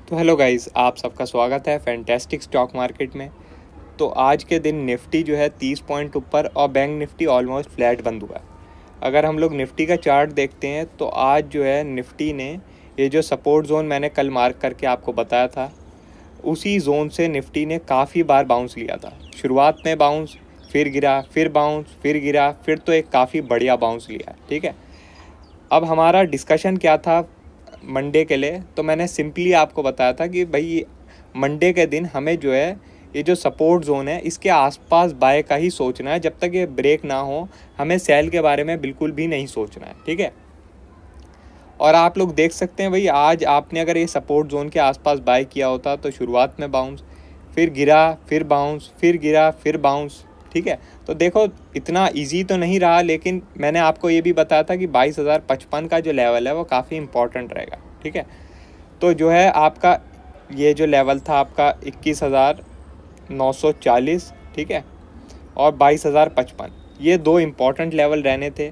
तो hello guys, आप सबका स्वागत है फैंटेस्टिक स्टॉक मार्केट में। तो आज के दिन निफ्टी जो है 30 पॉइंट ऊपर और बैंक निफ्टी ऑलमोस्ट फ्लैट बंद हुआ है। अगर हम लोग निफ्टी का चार्ट देखते हैं तो आज जो है निफ्टी ने ये जो सपोर्ट जोन मैंने कल मार्क करके आपको बताया था, उसी जोन से निफ्टी ने काफ़ी बार बाउंस लिया था। शुरुआत में बाउंस, फिर गिरा, फिर बाउंस, फिर गिरा, फिर तो एक काफ़ी बढ़िया बाउंस लिया। ठीक है, अब हमारा डिस्कशन क्या था मंडे के लिए, तो मैंने सिंपली आपको बताया था कि भाई मंडे के दिन हमें जो है ये जो सपोर्ट जोन है इसके आसपास बाय का ही सोचना है। जब तक ये ब्रेक ना हो हमें सेल के बारे में बिल्कुल भी नहीं सोचना है। ठीक है, और आप लोग देख सकते हैं भाई, आज आपने अगर ये सपोर्ट जोन के आसपास बाय किया होता तो शुरुआत में बाउंस, फिर गिरा, फिर बाउंस, फिर गिरा, फिर बाउंस। ठीक है, तो देखो इतना इजी तो नहीं रहा, लेकिन मैंने आपको ये भी बताया था कि 22,055 का जो लेवल है वो काफ़ी इंपॉर्टेंट रहेगा। ठीक है, तो जो है आपका ये जो लेवल था आपका 21,940, ठीक है, और 22,055, ये दो इम्पॉर्टेंट लेवल रहने थे।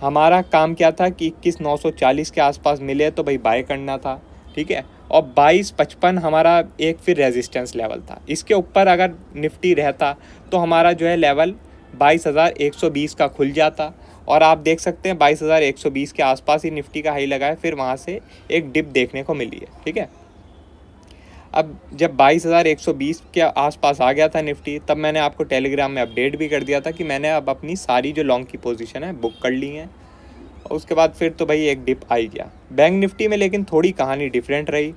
हमारा काम क्या था कि 21,940 के आसपास मिले तो भाई बाय करना था। ठीक है, और 22,55 हमारा एक फिर रेजिस्टेंस लेवल था। इसके ऊपर अगर निफ्टी रहता तो हमारा जो है लेवल 22,120 का खुल जाता, और आप देख सकते हैं 22,120 के आसपास ही निफ्टी का हाई लगा है, फिर वहाँ से एक डिप देखने को मिली है। ठीक है, अब जब 22,120 के आसपास आ गया था निफ्टी, तब मैंने आपको टेलीग्राम में अपडेट भी कर दिया था कि मैंने अब अपनी सारी जो लॉन्ग की पोजीशन है बुक कर ली हैं। और उसके बाद फिर तो भाई एक डिप आई गया बैंक निफ्टी में, लेकिन थोड़ी कहानी डिफरेंट रही।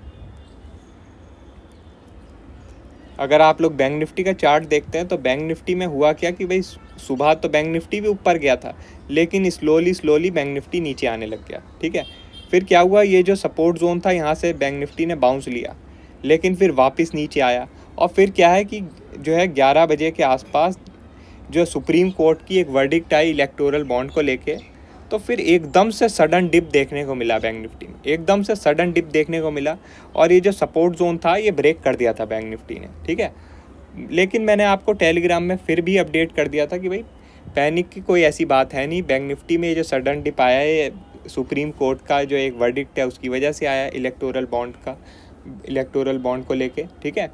अगर आप लोग बैंक निफ्टी का चार्ट देखते हैं तो बैंक निफ्टी में हुआ क्या कि भाई सुबह तो बैंक निफ्टी भी ऊपर गया था, लेकिन स्लोली बैंक निफ्टी नीचे आने लग गया। ठीक है, फिर क्या हुआ, ये जो सपोर्ट जोन था यहाँ से बैंक निफ्टी ने बाउंस लिया, लेकिन फिर वापस नीचे आया। और फिर क्या है कि जो है 11 बजे के आसपास जो सुप्रीम कोर्ट की एक वर्डिक्ट आई इलेक्टोरल बॉन्ड को लेके, तो फिर एकदम से सडन डिप देखने को मिला बैंक निफ्टी में, एकदम से सडन डिप देखने को मिला, और ये जो सपोर्ट जोन था ये ब्रेक कर दिया था बैंक निफ्टी ने। ठीक है, लेकिन मैंने आपको टेलीग्राम में फिर भी अपडेट कर दिया था कि भाई पैनिक की कोई ऐसी बात है नहीं। बैंक निफ्टी में ये जो सडन डिप आया है ये सुप्रीम कोर्ट का जो एक वर्डिक्ट है उसकी वजह से आया, इलेक्टोरल बॉन्ड को लेके। ठीक है,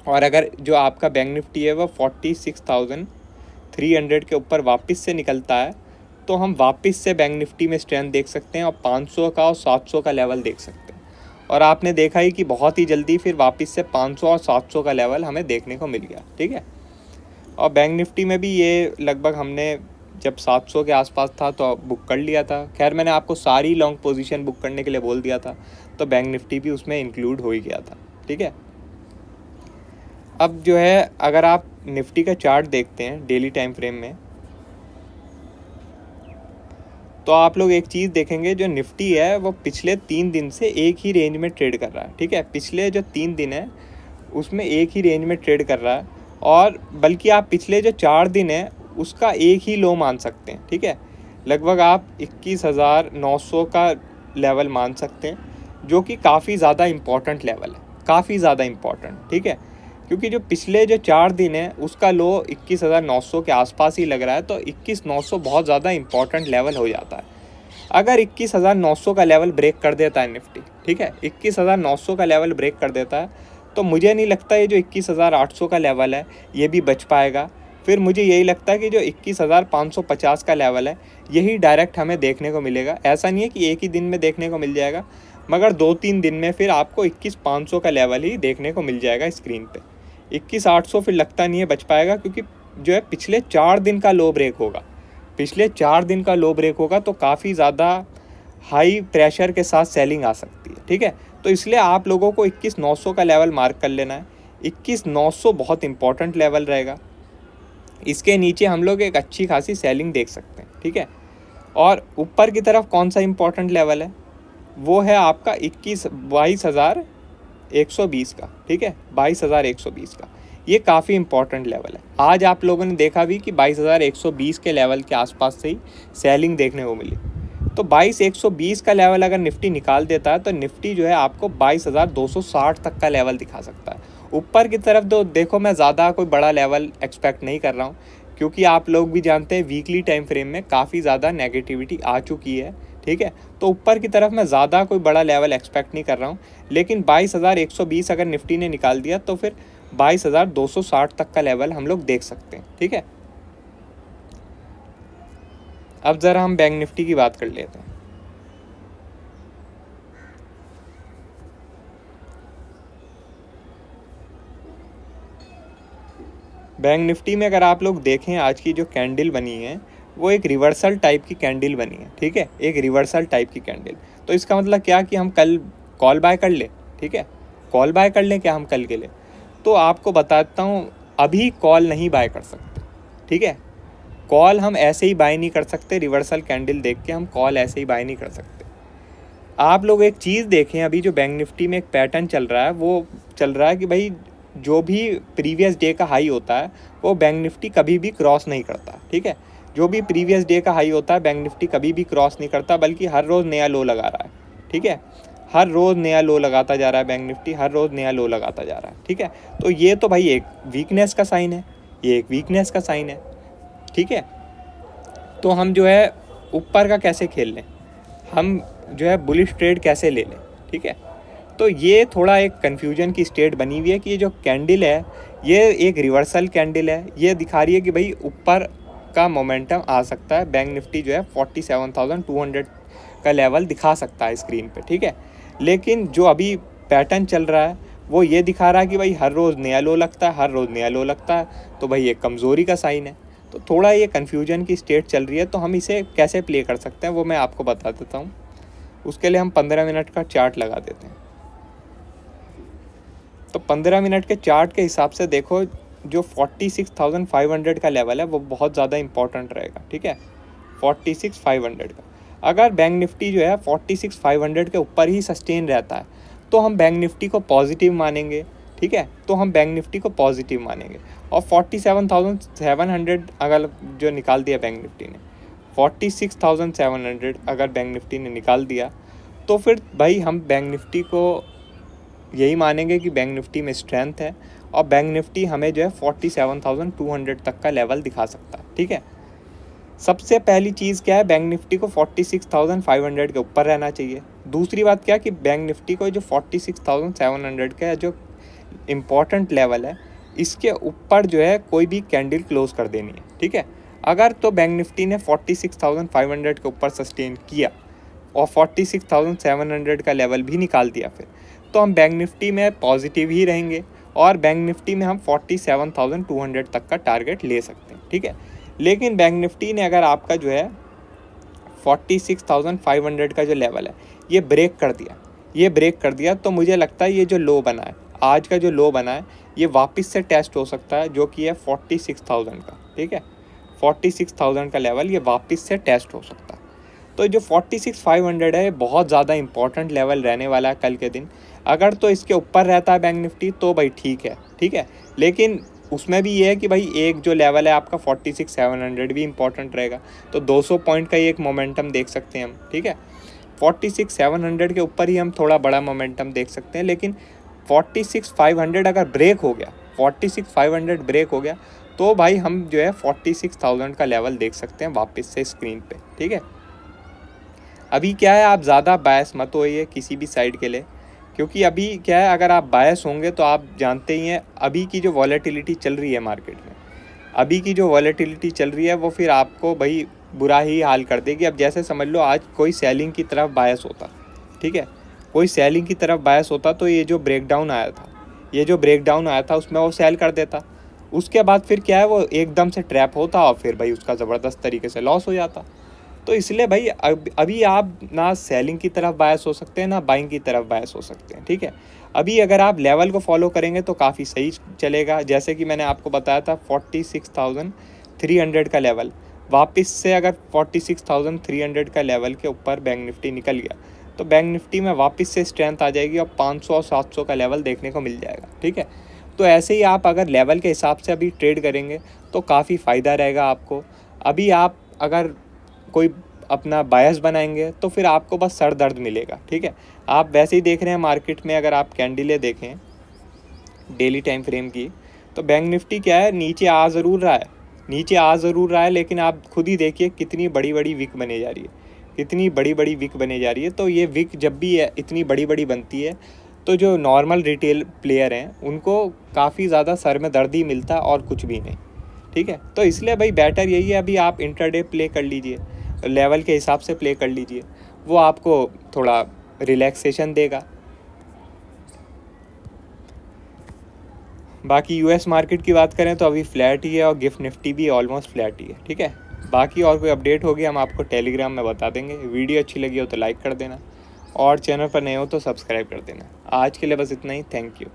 और अगर जो आपका बैंक निफ्टी है वो 46,300 के ऊपर वापस से निकलता है तो हम वापस से बैंक निफ्टी में स्ट्रेंथ देख सकते हैं, और 500 का और 700 का लेवल देख सकते हैं। और आपने देखा ही कि बहुत ही जल्दी फिर वापस से 500 और 700 का लेवल हमें देखने को मिल गया। ठीक है, और बैंक निफ्टी में भी ये लगभग हमने जब 700 के आसपास था तो बुक कर लिया था। खैर मैंने आपको सारी लॉन्ग पोजीशन बुक करने के लिए बोल दिया था, तो बैंक निफ्टी भी उसमें इंक्लूड हो ही गया था। ठीक है, अब जो है अगर आप निफ्टी का चार्ट देखते हैं डेली टाइम फ्रेम में, तो आप लोग एक चीज़ देखेंगे, जो निफ्टी है वो पिछले 3 दिन से एक ही रेंज में ट्रेड कर रहा है। ठीक है, पिछले जो 3 दिन है उसमें एक ही रेंज में ट्रेड कर रहा है, और बल्कि आप पिछले जो 4 दिन है उसका एक ही लो मान सकते हैं। ठीक है, लगभग आप 21,900 का लेवल मान सकते हैं, जो कि काफ़ी ज़्यादा इम्पॉर्टेंट लेवल है, काफ़ी ज़्यादा इम्पॉर्टेंट। ठीक है, क्योंकि जो पिछले जो 4 दिन है उसका लो 21,900 के आसपास ही लग रहा है, तो 21,900 बहुत ज़्यादा इंपॉर्टेंट लेवल हो जाता है। अगर 21,900 का लेवल ब्रेक कर देता है निफ्टी, ठीक है, 21,900 का लेवल ब्रेक कर देता है, तो मुझे नहीं लगता ये जो 21,800 का लेवल है ये भी बच पाएगा। फिर मुझे यही लगता है कि जो 21,550 का लेवल है यही डायरेक्ट हमें देखने को मिलेगा। ऐसा नहीं है कि एक ही दिन में देखने को मिल जाएगा, मगर 2-3 दिन में फिर आपको 21,500 का लेवल ही देखने को मिल जाएगा स्क्रीन पे। 21,800 फिर लगता नहीं है बच पाएगा, क्योंकि जो है पिछले 4 दिन का लो ब्रेक होगा। पिछले 4 दिन का लो ब्रेक होगा तो काफ़ी ज़्यादा हाई प्रेशर के साथ सेलिंग आ सकती है। ठीक है, तो इसलिए आप लोगों को 21,900 का लेवल मार्क कर लेना है। 21,900 बहुत इंपॉर्टेंट लेवल रहेगा, इसके नीचे हम लोग एक अच्छी खासी सेलिंग देख सकते हैं। ठीक है, और ऊपर की तरफ कौन सा इंपॉर्टेंट लेवल है, वो है आपका 22,120 का। ठीक है, 22,120 का ये काफ़ी इंपॉर्टेंट लेवल है। आज आप लोगों ने देखा भी कि 22,120 के लेवल के आसपास से ही सेलिंग देखने को मिली। तो 22,120 का लेवल अगर निफ्टी निकाल देता है तो निफ्टी जो है आपको 22,260 तक का लेवल दिखा सकता है। ऊपर की तरफ तो देखो मैं ज़्यादा कोई बड़ा लेवल एक्सपेक्ट नहीं कर रहा हूँ, क्योंकि आप लोग भी जानते हैं वीकली टाइम फ्रेम में काफ़ी ज़्यादा नेगेटिविटी आ चुकी है। ठीक है। तो ऊपर की तरफ मैं ज़्यादा कोई बड़ा लेवल एक्सपेक्ट नहीं कर रहा हूँ, लेकिन 22,120 अगर निफ्टी ने निकाल दिया तो फिर 22,260 तक का लेवल हम लोग देख सकते हैं, ठीक है। अब ज़रा हम बैंक निफ्टी की बात कर लेते हैं। बैंक निफ्टी में अगर आप लोग देखें, आज की जो कैंडल बनी है वो एक रिवर्सल टाइप की कैंडल बनी है, ठीक है, एक रिवर्सल टाइप की कैंडल। तो इसका मतलब क्या कि हम कल कॉल बाय कर ले, ठीक है, कॉल बाय कर लें क्या हम कल के लिए? तो आपको बताता हूँ, अभी कॉल नहीं बाय कर सकते, ठीक है। कॉल हम ऐसे ही बाय नहीं कर सकते, रिवर्सल कैंडल देख के हम कॉल ऐसे ही बाय नहीं कर सकते। आप लोग एक चीज़ देखें, अभी जो बैंक निफ्टी में एक पैटर्न चल रहा है वो चल रहा है कि भाई जो भी प्रीवियस डे का हाई होता है वो बैंक निफ्टी कभी भी क्रॉस नहीं करता, ठीक है। जो भी प्रीवियस डे का हाई होता है बैंक निफ्टी कभी भी क्रॉस नहीं करता, बल्कि हर रोज़ नया लो लगा रहा है, ठीक है। हर रोज़ नया लो लगाता जा रहा है बैंक निफ्टी, हर रोज़ नया लो लगाता जा रहा है, ठीक है। तो ये तो भाई एक वीकनेस का साइन है, ये एक वीकनेस का साइन है, ठीक है। तो हम जो है ऊपर का कैसे खेल लें, हम जो है बुलिश ट्रेड कैसे ले लें, ठीक है। तो ये थोड़ा एक कन्फ्यूजन की स्टेट बनी हुई है कि ये जो कैंडल है ये एक रिवर्सल कैंडल है, ये दिखा रही है कि भाई ऊपर का मोमेंटम आ सकता है, बैंक निफ्टी जो है 47,200 का लेवल दिखा सकता है स्क्रीन पे, ठीक है। लेकिन जो अभी पैटर्न चल रहा है वो ये दिखा रहा है कि भाई हर रोज़ नया लो लगता है, हर रोज़ नया लो लगता है, तो भाई ये कमज़ोरी का साइन है। तो थोड़ा ये कन्फ्यूजन की स्टेट चल रही है, तो हम इसे कैसे प्ले कर सकते हैं वो मैं आपको बता देता हूँ। उसके लिए हम 15 मिनट का चार्ट लगा देते हैं। तो 15 मिनट के चार्ट के हिसाब से देखो, जो 46,500 का लेवल है वो बहुत ज़्यादा इंपॉर्टेंट रहेगा, ठीक है, 46,500 का। अगर बैंक निफ्टी जो है 46,500 के ऊपर ही सस्टेन रहता है तो हम बैंक निफ्टी को पॉजिटिव मानेंगे, ठीक है, तो हम बैंक निफ्टी को पॉजिटिव मानेंगे। और 47,700 अगर जो निकाल दिया बैंक निफ्टी ने, 46,700 अगर बैंक निफ्टी ने निकाल दिया तो फिर भाई हम बैंक निफ्टी को यही मानेंगे कि बैंक निफ्टी में स्ट्रेंथ है और बैंक निफ्टी हमें जो है 47,200 तक का लेवल दिखा सकता है, ठीक है। सबसे पहली चीज़ क्या है, बैंक निफ्टी को 46,500 के ऊपर रहना चाहिए। दूसरी बात क्या कि बैंक निफ्टी को जो 46,700 का जो इम्पॉर्टेंट लेवल है इसके ऊपर जो है कोई भी कैंडल क्लोज कर देनी है, ठीक है। अगर तो बैंक निफ्टी ने 46,500 के ऊपर सस्टेन किया और 46,700 का लेवल भी निकाल दिया फिर, तो हम बैंक निफ्टी में पॉजिटिव ही रहेंगे और बैंक निफ्टी में हम 47,200 तक का टारगेट ले सकते हैं, ठीक है। लेकिन बैंक निफ्टी ने अगर आपका जो है 46,500 का जो लेवल है ये ब्रेक कर दिया, ये ब्रेक कर दिया, तो मुझे लगता है ये जो लो बना है, आज का जो लो बना है, ये वापस से टेस्ट हो सकता है, जो कि है 46,000 का, ठीक है, 46,000 का लेवल ये वापस से टेस्ट हो सकता है। तो जो 46,500 है बहुत ज़्यादा इंपॉर्टेंट लेवल रहने वाला है कल के दिन। अगर तो इसके ऊपर रहता है बैंक निफ्टी तो भाई ठीक है, ठीक है, लेकिन उसमें भी ये है कि भाई एक जो लेवल है आपका 46,700 भी इंपॉर्टेंट रहेगा, तो 200 पॉइंट का ही एक मोमेंटम देख सकते हैं हम, ठीक है। 46,700 के ऊपर ही हम थोड़ा बड़ा मोमेंटम देख सकते हैं, लेकिन 46,500 अगर ब्रेक हो गया, 46,500 ब्रेक हो गया तो भाई हम जो है 46,000 का लेवल देख सकते हैं वापस से स्क्रीन पे, ठीक है। अभी क्या है, आप ज़्यादा बायस मत होइए किसी भी साइड के लिए, क्योंकि अभी क्या है, अगर आप बायस होंगे तो आप जानते ही हैं अभी की जो वॉलेटिलिटी चल रही है मार्केट में, अभी की जो वॉलेटिलिटी चल रही है वो फिर आपको भाई बुरा ही हाल कर देगी। अब जैसे समझ लो आज कोई सेलिंग की तरफ बायस होता, ठीक है, कोई सेलिंग की तरफ बायस होता तो ये जो ब्रेकडाउन आया था, ये जो ब्रेकडाउन आया था उसमें वो सेल कर देता, उसके बाद फिर क्या है वो एकदम से ट्रैप होता और फिर भाई उसका ज़बरदस्त तरीके से लॉस हो जाता। तो इसलिए भाई अभी आप ना सेलिंग की तरफ बायस हो सकते हैं ना बाइंग की तरफ बायस हो सकते हैं, ठीक है। अभी अगर आप लेवल को फॉलो करेंगे तो काफ़ी सही चलेगा, जैसे कि मैंने आपको बताया था 46,300 का लेवल, वापस से अगर 46,300 का लेवल के ऊपर बैंक निफ्टी निकल गया तो बैंक निफ्टी में वापस से स्ट्रेंथ आ जाएगी और 500 और 700 का लेवल देखने को मिल जाएगा, ठीक है। तो ऐसे ही आप अगर लेवल के हिसाब से अभी ट्रेड करेंगे तो काफ़ी फ़ायदा रहेगा आपको। अभी आप अगर कोई अपना बायस बनाएंगे तो फिर आपको बस सर दर्द मिलेगा, ठीक है। आप वैसे ही देख रहे हैं मार्केट में, अगर आप कैंडलें देखें डेली टाइम फ्रेम की, तो बैंक निफ्टी क्या है, नीचे आ ज़रूर रहा है, नीचे आ ज़रूर रहा है, लेकिन आप खुद ही देखिए कितनी बड़ी बड़ी विक बने जा रही है, कितनी बड़ी बड़ी विक बने जा रही है। तो ये विक जब भी इतनी बड़ी बड़ी बनती है तो जो नॉर्मल रिटेल प्लेयर हैं उनको काफ़ी ज़्यादा सर में दर्द ही मिलता और कुछ भी नहीं, ठीक है। तो इसलिए भाई बेटर यही है, अभी आप इंट्राडे प्ले कर लीजिए, लेवल के हिसाब से प्ले कर लीजिए, वो आपको थोड़ा रिलैक्सेशन देगा। बाकी यूएस मार्केट की बात करें तो अभी फ्लैट ही है और गिफ्ट निफ्टी भी ऑलमोस्ट फ्लैट ही है, ठीक है। बाकी और कोई अपडेट होगी हम आपको टेलीग्राम में बता देंगे। वीडियो अच्छी लगी हो तो लाइक कर देना और चैनल पर नए हो तो सब्सक्राइब कर देना। आज के लिए बस इतना ही, थैंक यू।